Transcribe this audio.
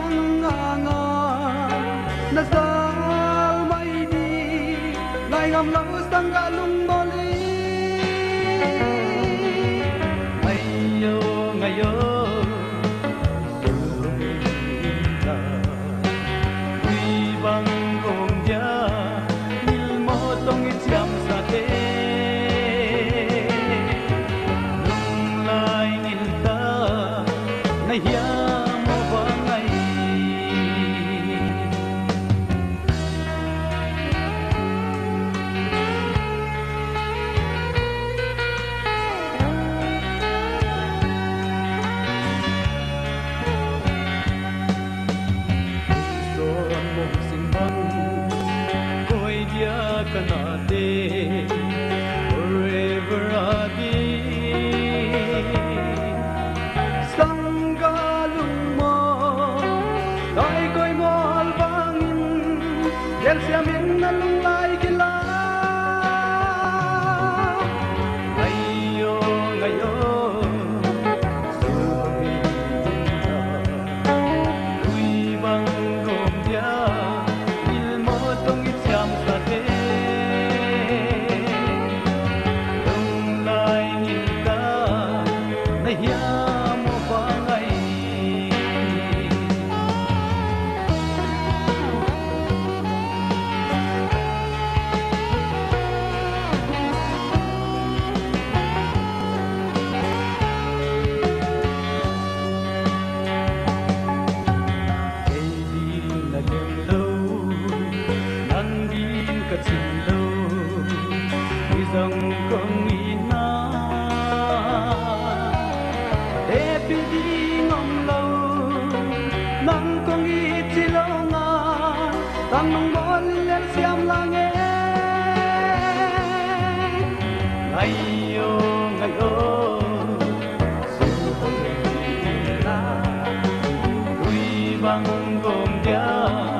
bang anga nasal mai di ngai ngam lau sang ga lung moli ngayo forever sanggalung mo tay ko'y mo albangin del siamin na lunglay kila ngayon tuy bang gồm dia ilmo tong isyam sa te dòng con ina e pidi ngom lâu nang con i chi lâu nga tang mong bol lel siam lang e ngayo su la ui bang gom dia